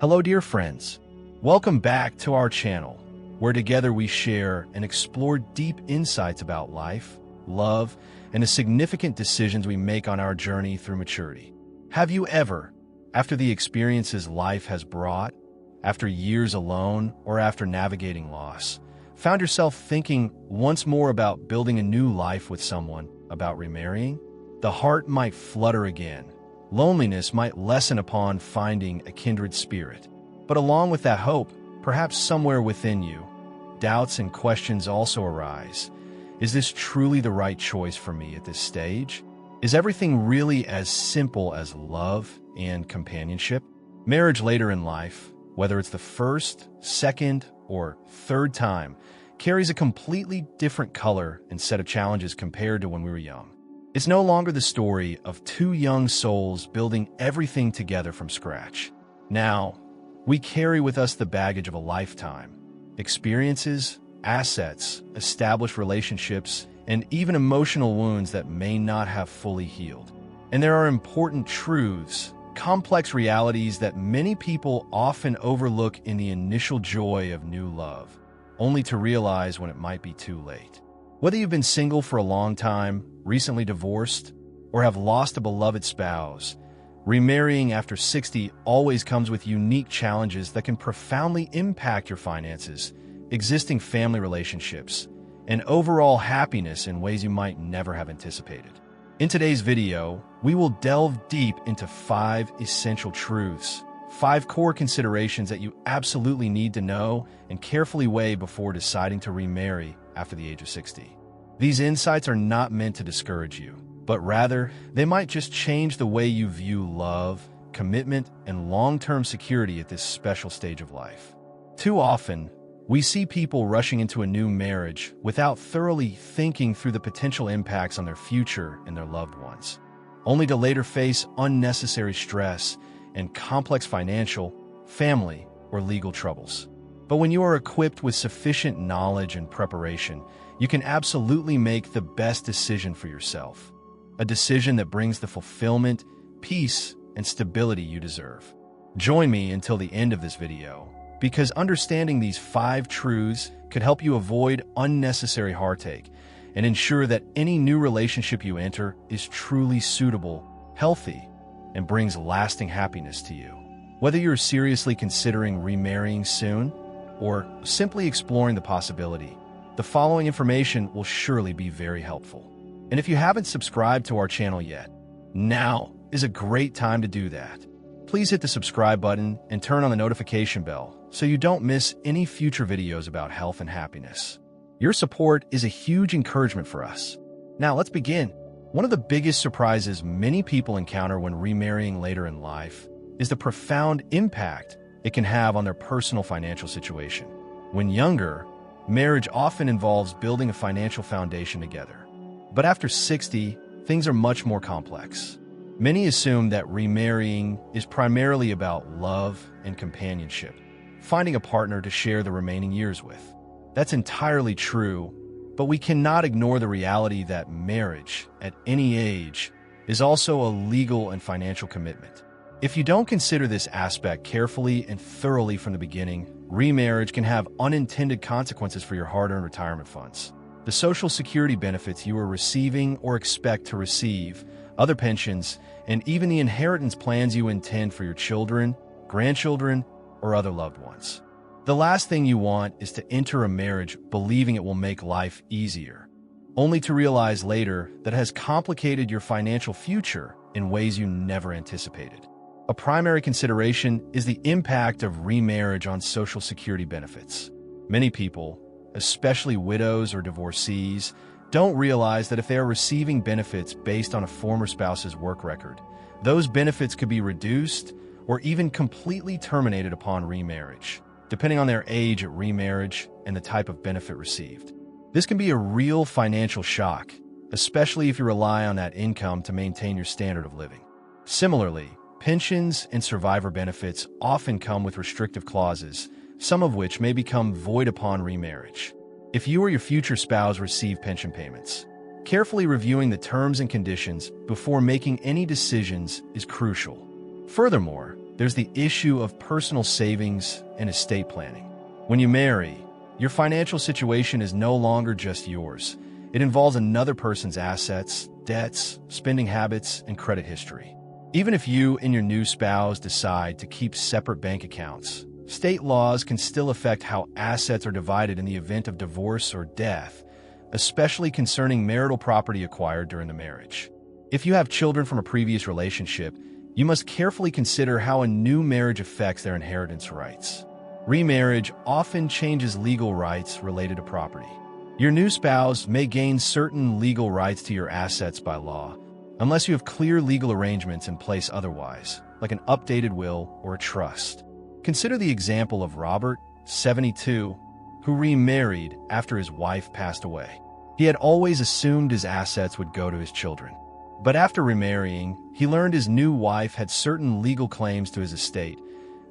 Hello, dear friends. Welcome back to our channel, where together we share and explore deep insights about life, love, and the significant decisions we make on our journey through maturity. Have you ever, after the experiences life has brought, after years alone, or after navigating loss, found yourself thinking once more about building a new life with someone, about remarrying? The heart might flutter again. Loneliness might lessen upon finding a kindred spirit. But along with that hope, perhaps somewhere within you, doubts and questions also arise. Is this truly the right choice for me at this stage? Is everything really as simple as love and companionship? Marriage later in life, whether it's the first, second, or third time, carries a completely different color and set of challenges compared to when we were young. It's no longer the story of two young souls building everything together from scratch. Now, we carry with us the baggage of a lifetime, experiences, assets, established relationships, and even emotional wounds that may not have fully healed. And there are important truths, complex realities that many people often overlook in the initial joy of new love, only to realize when it might be too late. Whether you've been single for a long time, recently divorced, or have lost a beloved spouse, remarrying after 60 always comes with unique challenges that can profoundly impact your finances, existing family relationships, and overall happiness in ways you might never have anticipated. In today's video, we will delve deep into 5 essential truths, 5 core considerations that you absolutely need to know and carefully weigh before deciding to remarry after the age of 60. These insights are not meant to discourage you, but rather, they might just change the way you view love, commitment, and long-term security at this special stage of life. Too often, we see people rushing into a new marriage without thoroughly thinking through the potential impacts on their future and their loved ones, only to later face unnecessary stress and complex financial, family, or legal troubles. But when you are equipped with sufficient knowledge and preparation, you can absolutely make the best decision for yourself, a decision that brings the fulfillment, peace, and stability you deserve. Join me until the end of this video, because understanding these 5 truths could help you avoid unnecessary heartache and ensure that any new relationship you enter is truly suitable, healthy, and brings lasting happiness to you. Whether you're seriously considering remarrying soon or simply exploring the possibility, the following information will surely be very helpful. And if you haven't subscribed to our channel yet, now is a great time to do that. Please hit the subscribe button and turn on the notification bell so you don't miss any future videos about health and happiness. Your support is a huge encouragement for us. Now let's begin. One of the biggest surprises many people encounter when remarrying later in life is the profound impact it can have on their personal financial situation. When younger, marriage often involves building a financial foundation together. But after 60, things are much more complex. Many assume that remarrying is primarily about love and companionship, finding a partner to share the remaining years with. That's entirely true, but we cannot ignore the reality that marriage, at any age, is also a legal and financial commitment. If you don't consider this aspect carefully and thoroughly from the beginning, remarriage can have unintended consequences for your hard-earned retirement funds, the Social Security benefits you are receiving or expect to receive, other pensions, and even the inheritance plans you intend for your children, grandchildren, or other loved ones. The last thing you want is to enter a marriage believing it will make life easier, only to realize later that it has complicated your financial future in ways you never anticipated. A primary consideration is the impact of remarriage on Social Security benefits. Many people, especially widows or divorcees, don't realize that if they are receiving benefits based on a former spouse's work record, those benefits could be reduced or even completely terminated upon remarriage, depending on their age at remarriage and the type of benefit received. This can be a real financial shock, especially if you rely on that income to maintain your standard of living. Similarly, pensions and survivor benefits often come with restrictive clauses, some of which may become void upon remarriage. If you or your future spouse receive pension payments, carefully reviewing the terms and conditions before making any decisions is crucial. Furthermore, there's the issue of personal savings and estate planning. When you marry, your financial situation is no longer just yours. It involves another person's assets, debts, spending habits, and credit history. Even if you and your new spouse decide to keep separate bank accounts, state laws can still affect how assets are divided in the event of divorce or death, especially concerning marital property acquired during the marriage. If you have children from a previous relationship, you must carefully consider how a new marriage affects their inheritance rights. Remarriage often changes legal rights related to property. Your new spouse may gain certain legal rights to your assets by law, unless you have clear legal arrangements in place otherwise, like an updated will or a trust. Consider the example of Robert, 72, who remarried after his wife passed away. He had always assumed his assets would go to his children. But after remarrying, he learned his new wife had certain legal claims to his estate,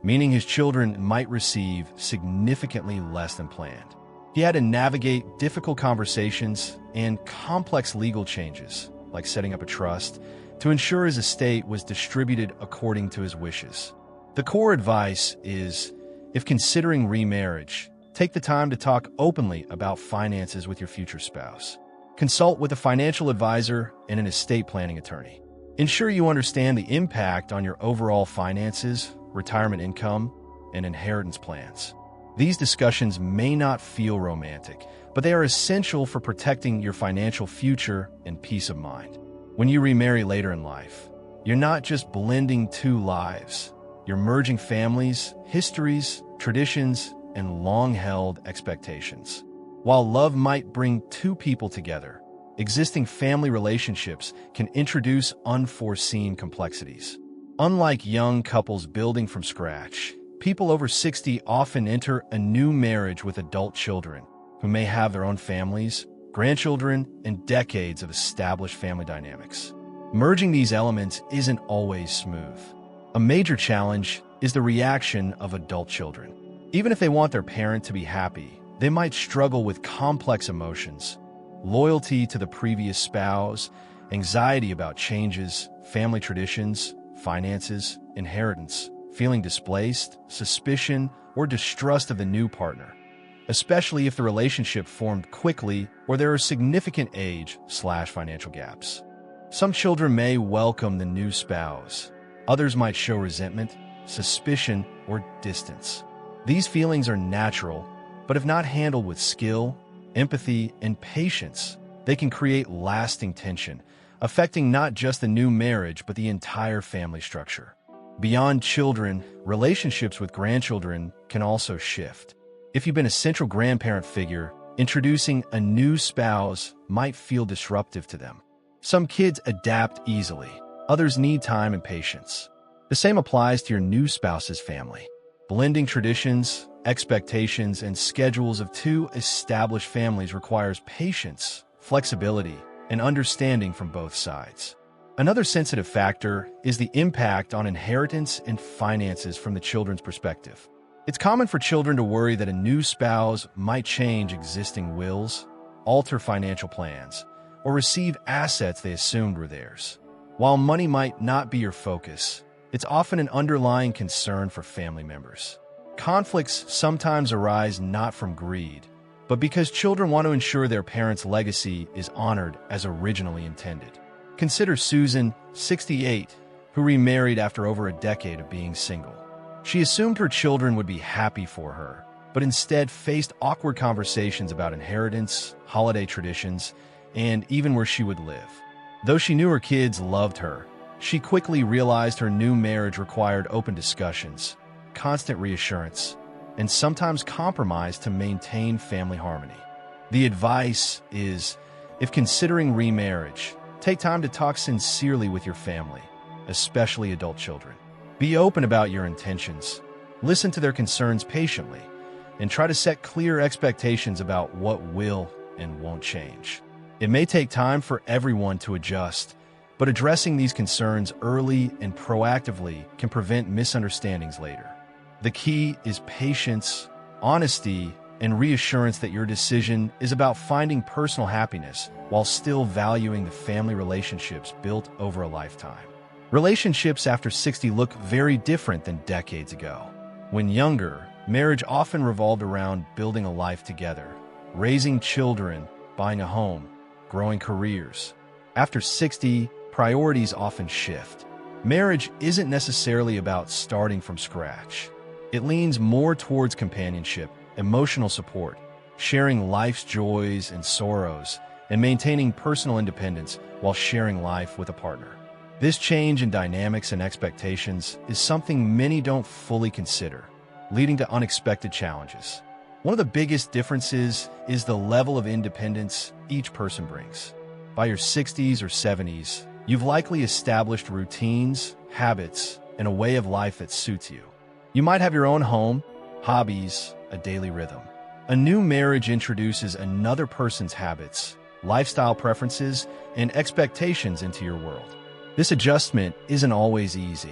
meaning his children might receive significantly less than planned. He had to navigate difficult conversations and complex legal changes, like setting up a trust, to ensure his estate was distributed according to his wishes. The core advice is, if considering remarriage, take the time to talk openly about finances with your future spouse. Consult with a financial advisor and an estate planning attorney. Ensure you understand the impact on your overall finances, retirement income, and inheritance plans. These discussions may not feel romantic, but they are essential for protecting your financial future and peace of mind. When you remarry later in life, you're not just blending two lives. You're merging families, histories, traditions, and long-held expectations. While love might bring two people together, existing family relationships can introduce unforeseen complexities. Unlike young couples building from scratch, people over 60 often enter a new marriage with adult children who may have their own families, grandchildren, and decades of established family dynamics. Merging these elements isn't always smooth. A major challenge is the reaction of adult children. Even if they want their parent to be happy, they might struggle with complex emotions, loyalty to the previous spouse, anxiety about changes, family traditions, finances, inheritance, feeling displaced, suspicion, or distrust of the new partner, especially if the relationship formed quickly or there are significant age/financial gaps. Some children may welcome the new spouse. Others might show resentment, suspicion, or distance. These feelings are natural, but if not handled with skill, empathy, and patience, they can create lasting tension, affecting not just the new marriage but the entire family structure. Beyond children, relationships with grandchildren can also shift. If you've been a central grandparent figure, introducing a new spouse might feel disruptive to them. Some kids adapt easily, others need time and patience. The same applies to your new spouse's family. Blending traditions, expectations, and schedules of two established families requires patience, flexibility, and understanding from both sides. Another sensitive factor is the impact on inheritance and finances from the children's perspective. It's common for children to worry that a new spouse might change existing wills, alter financial plans, or receive assets they assumed were theirs. While money might not be your focus, it's often an underlying concern for family members. Conflicts sometimes arise not from greed, but because children want to ensure their parents' legacy is honored as originally intended. Consider Susan, 68, who remarried after over a decade of being single. She assumed her children would be happy for her, but instead faced awkward conversations about inheritance, holiday traditions, and even where she would live. Though she knew her kids loved her, she quickly realized her new marriage required open discussions, constant reassurance, and sometimes compromise to maintain family harmony. The advice is, if considering remarriage, take time to talk sincerely with your family, especially adult children. Be open about your intentions, listen to their concerns patiently, and try to set clear expectations about what will and won't change. It may take time for everyone to adjust, but addressing these concerns early and proactively can prevent misunderstandings later. The key is patience, honesty, and reassurance that your decision is about finding personal happiness while still valuing the family relationships built over a lifetime. Relationships after 60 look very different than decades ago. When younger, marriage often revolved around building a life together, raising children, buying a home, growing careers. After 60, priorities often shift. Marriage isn't necessarily about starting from scratch. It leans more towards companionship, emotional support, sharing life's joys and sorrows, and maintaining personal independence while sharing life with a partner. This change in dynamics and expectations is something many don't fully consider, leading to unexpected challenges. One of the biggest differences is the level of independence each person brings. By your 60s or 70s, you've likely established routines, habits, and a way of life that suits you. You might have your own home, hobbies, a daily rhythm. A new marriage introduces another person's habits, lifestyle preferences, and expectations into your world. This adjustment isn't always easy.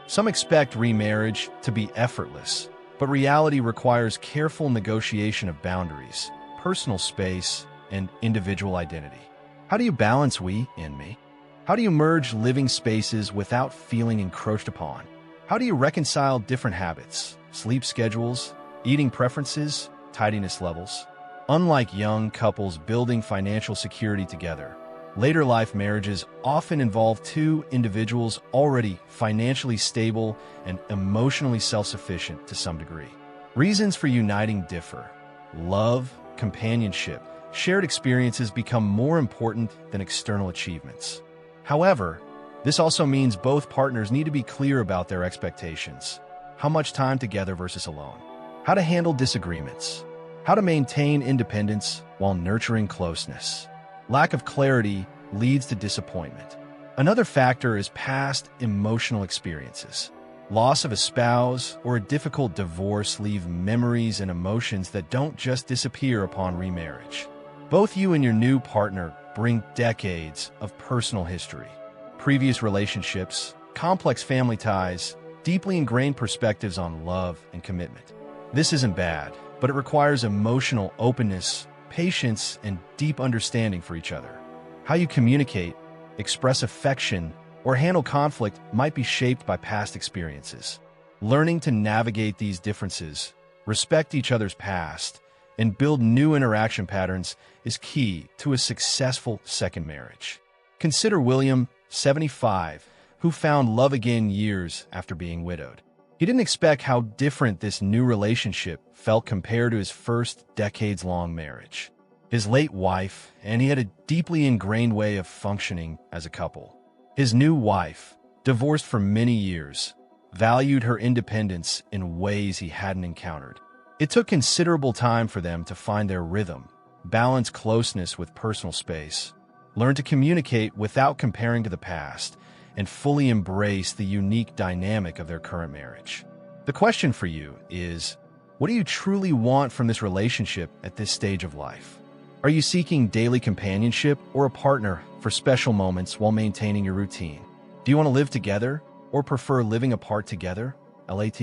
Some expect remarriage to be effortless, but reality requires careful negotiation of boundaries, personal space, and individual identity. How do you balance we and me? How do you merge living spaces without feeling encroached upon? How do you reconcile different habits, sleep schedules, eating preferences, tidiness levels? Unlike young couples building financial security together, later life marriages often involve two individuals already financially stable and emotionally self-sufficient to some degree. Reasons for uniting differ. Love, companionship, shared experiences become more important than external achievements. However, this also means both partners need to be clear about their expectations. How much time together versus alone? How to handle disagreements? How to maintain independence while nurturing closeness? Lack of clarity leads to disappointment. Another factor is past emotional experiences. Loss of a spouse or a difficult divorce leave memories and emotions that don't just disappear upon remarriage. Both you and your new partner bring decades of personal history, previous relationships, complex family ties, deeply ingrained perspectives on love and commitment. This isn't bad, but it requires emotional openness, patience, and deep understanding for each other. How you communicate, express affection, or handle conflict might be shaped by past experiences. Learning to navigate these differences, respect each other's past, and build new interaction patterns is key to a successful second marriage. Consider William, 75, who found love again years after being widowed. He didn't expect how different this new relationship felt compared to his first decades-long marriage. His late wife, and he had a deeply ingrained way of functioning as a couple. His new wife, divorced for many years, valued her independence in ways he hadn't encountered. It took considerable time for them to find their rhythm, balance closeness with personal space, learn to communicate without comparing to the past, and fully embrace the unique dynamic of their current marriage. The question for you is, what do you truly want from this relationship at this stage of life? Are you seeking daily companionship or a partner for special moments while maintaining your routine? Do you want to live together or prefer living apart together? LAT?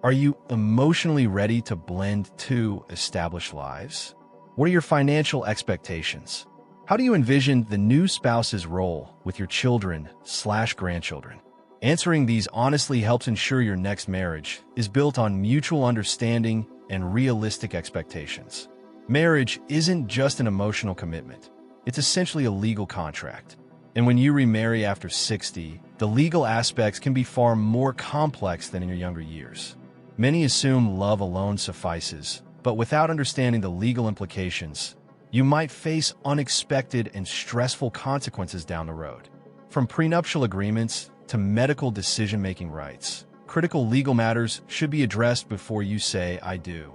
Are you emotionally ready to blend two established lives? What are your financial expectations? How do you envision the new spouse's role with your children/grandchildren? Answering these honestly helps ensure your next marriage is built on mutual understanding and realistic expectations. Marriage isn't just an emotional commitment. It's essentially a legal contract. And when you remarry after 60, the legal aspects can be far more complex than in your younger years. Many assume love alone suffices, but without understanding the legal implications, you might face unexpected and stressful consequences down the road. From prenuptial agreements to medical decision-making rights, critical legal matters should be addressed before you say, "I do."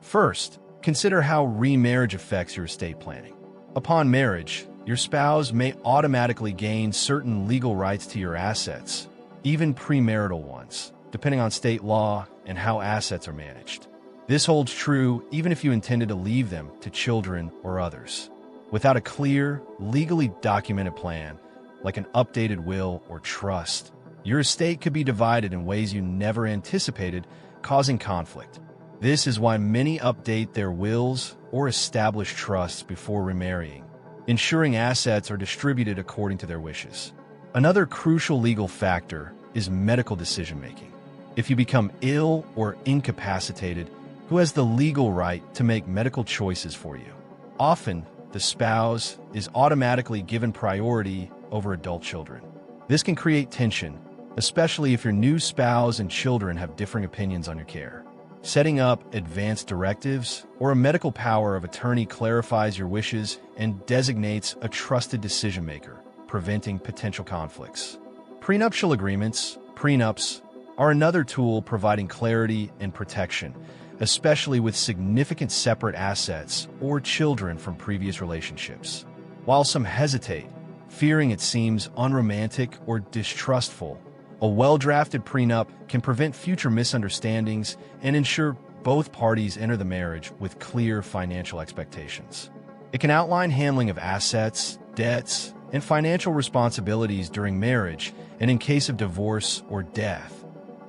First, consider how remarriage affects your estate planning. Upon marriage, your spouse may automatically gain certain legal rights to your assets, even premarital ones, depending on state law and how assets are managed. This holds true even if you intended to leave them to children or others. Without a clear, legally documented plan, like an updated will or trust, your estate could be divided in ways you never anticipated, causing conflict. This is why many update their wills or establish trusts before remarrying, ensuring assets are distributed according to their wishes. Another crucial legal factor is medical decision-making. If you become ill or incapacitated, who has the legal right to make medical choices for you? Often, the spouse is automatically given priority over adult children. This can create tension, especially if your new spouse and children have differing opinions on your care. Setting up advanced directives or a medical power of attorney clarifies your wishes and designates a trusted decision-maker, preventing potential conflicts. Prenuptial agreements, prenups, are another tool providing clarity and protection, especially with significant separate assets or children from previous relationships. While some hesitate, fearing it seems unromantic or distrustful, a well-drafted prenup can prevent future misunderstandings and ensure both parties enter the marriage with clear financial expectations. It can outline handling of assets, debts, and financial responsibilities during marriage and in case of divorce or death,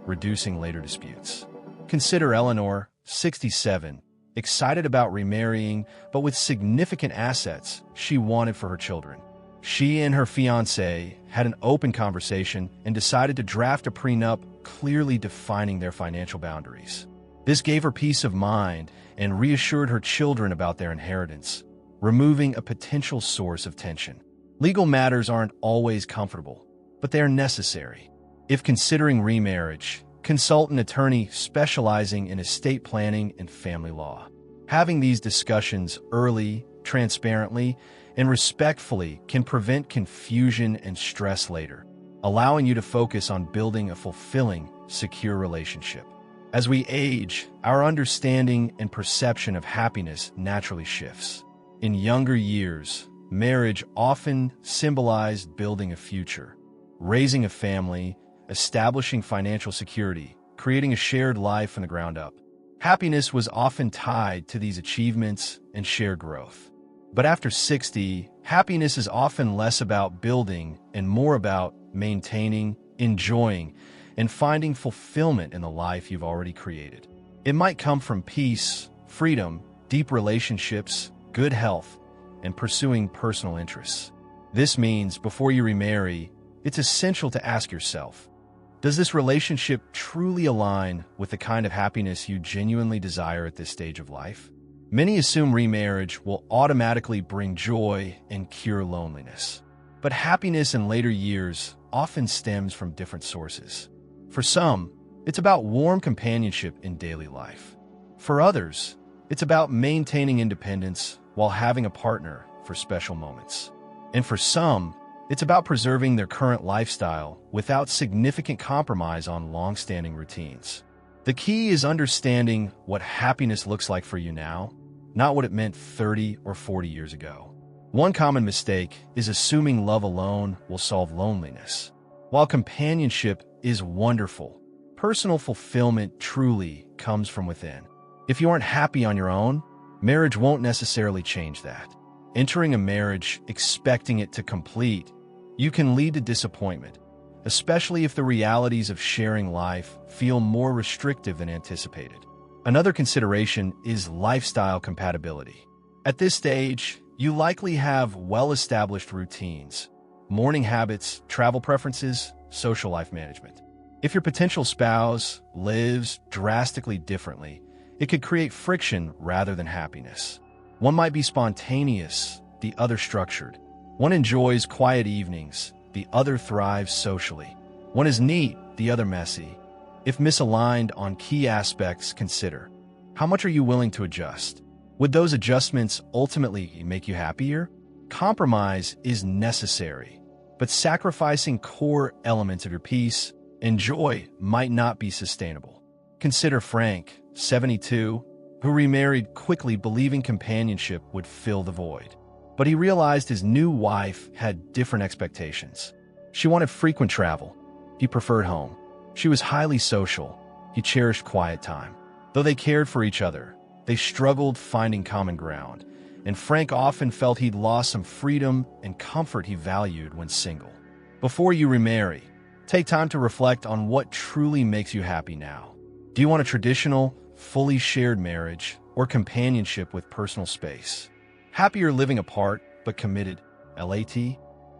reducing later disputes. Consider Eleanor, 67, excited about remarrying, but with significant assets she wanted for her children. She and her fiancé had an open conversation and decided to draft a prenup clearly defining their financial boundaries. This gave her peace of mind and reassured her children about their inheritance, removing a potential source of tension. Legal matters aren't always comfortable, but they are necessary. If considering remarriage, consult an attorney specializing in estate planning and family law. Having these discussions early, transparently, and respectfully can prevent confusion and stress later, allowing you to focus on building a fulfilling, secure relationship. As we age, our understanding and perception of happiness naturally shifts. In younger years, marriage often symbolized building a future, raising a family, establishing financial security, creating a shared life from the ground up. Happiness was often tied to these achievements and shared growth. But after 60, happiness is often less about building and more about maintaining, enjoying, and finding fulfillment in the life you've already created. It might come from peace, freedom, deep relationships, good health, and pursuing personal interests. This means before you remarry, it's essential to ask yourself, does this relationship truly align with the kind of happiness you genuinely desire at this stage of life? Many assume remarriage will automatically bring joy and cure loneliness. But happiness in later years often stems from different sources. For some, it's about warm companionship in daily life. For others, it's about maintaining independence while having a partner for special moments. And for some, it's about preserving their current lifestyle without significant compromise on long-standing routines. The key is understanding what happiness looks like for you now, not what it meant 30 or 40 years ago. One common mistake is assuming love alone will solve loneliness. While companionship is wonderful, personal fulfillment truly comes from within. If you aren't happy on your own, marriage won't necessarily change that. Entering a marriage expecting it to complete, you can lead to disappointment, especially if the realities of sharing life feel more restrictive than anticipated. Another consideration is lifestyle compatibility. At this stage, you likely have well-established routines, morning habits, travel preferences, social life management. If your potential spouse lives drastically differently, it could create friction rather than happiness. One might be spontaneous, the other structured. One enjoys quiet evenings, the other thrives socially. One is neat, the other messy. If misaligned on key aspects, consider, how much are you willing to adjust? Would those adjustments ultimately make you happier? Compromise is necessary, but sacrificing core elements of your peace and joy might not be sustainable. Consider Frank, 72, who remarried quickly believing companionship would fill the void. But he realized his new wife had different expectations. She wanted frequent travel. He preferred home. She was highly social. He cherished quiet time. Though they cared for each other, they struggled finding common ground, and Frank often felt he'd lost some freedom and comfort he valued when single. Before you remarry, take time to reflect on what truly makes you happy now. Do you want a traditional, fully shared marriage or companionship with personal space? Happier living apart but committed, LAT?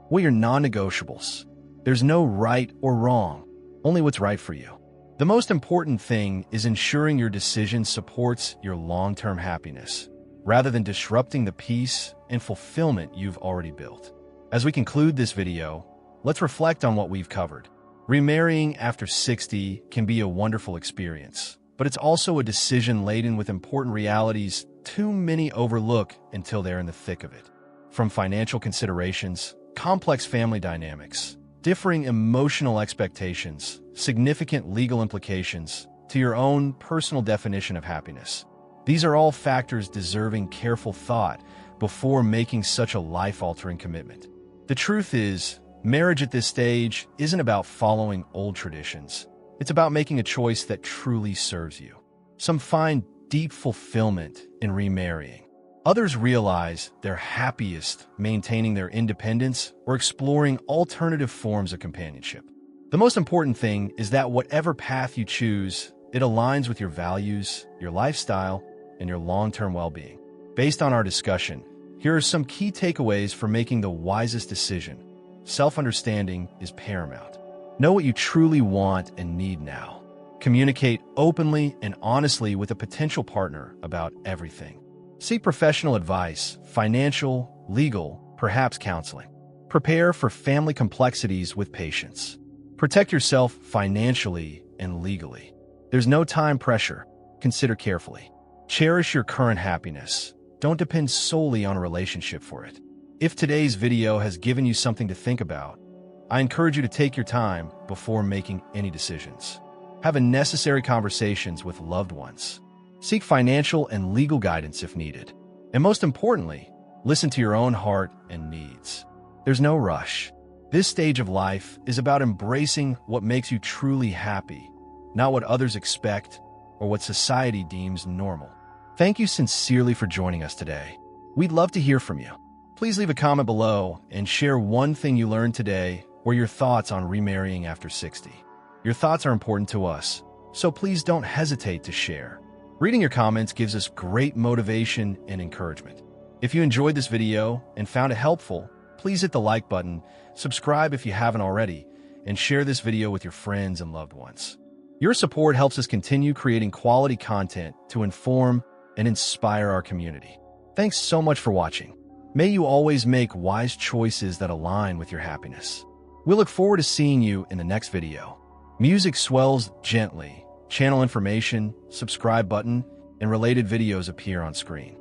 What are your non-negotiables? There's no right or wrong, only what's right for you. The most important thing is ensuring your decision supports your long-term happiness, rather than disrupting the peace and fulfillment you've already built. As we conclude this video, let's reflect on what we've covered. Remarrying after 60 can be a wonderful experience, but it's also a decision laden with important realities too many overlook until they're in the thick of it. From financial considerations, complex family dynamics, differing emotional expectations, significant legal implications, to your own personal definition of happiness. These are all factors deserving careful thought before making such a life-altering commitment. The truth is, marriage at this stage isn't about following old traditions. It's about making a choice that truly serves you. Some find deep fulfillment in remarrying. Others realize they're happiest maintaining their independence or exploring alternative forms of companionship. The most important thing is that whatever path you choose, it aligns with your values, your lifestyle, and your long-term well-being. Based on our discussion, here are some key takeaways for making the wisest decision. Self-understanding is paramount. Know what you truly want and need now. Communicate openly and honestly with a potential partner about everything. Seek professional advice, financial, legal, perhaps counseling. Prepare for family complexities with patience. Protect yourself financially and legally. There's no time pressure. Consider carefully. Cherish your current happiness. Don't depend solely on a relationship for it. If today's video has given you something to think about, I encourage you to take your time before making any decisions. Have necessary conversations with loved ones. Seek financial and legal guidance if needed. And most importantly, listen to your own heart and needs. There's no rush. This stage of life is about embracing what makes you truly happy, not what others expect or what society deems normal. Thank you sincerely for joining us today. We'd love to hear from you. Please leave a comment below and share one thing you learned today or your thoughts on remarrying after 60. Your thoughts are important to us, so please don't hesitate to share. Reading your comments gives us great motivation and encouragement. If you enjoyed this video and found it helpful, please hit the like button, subscribe if you haven't already, and share this video with your friends and loved ones. Your support helps us continue creating quality content to inform and inspire our community. Thanks so much for watching. May you always make wise choices that align with your happiness. We look forward to seeing you in the next video. Music swells gently. Channel information, subscribe button, and related videos appear on screen.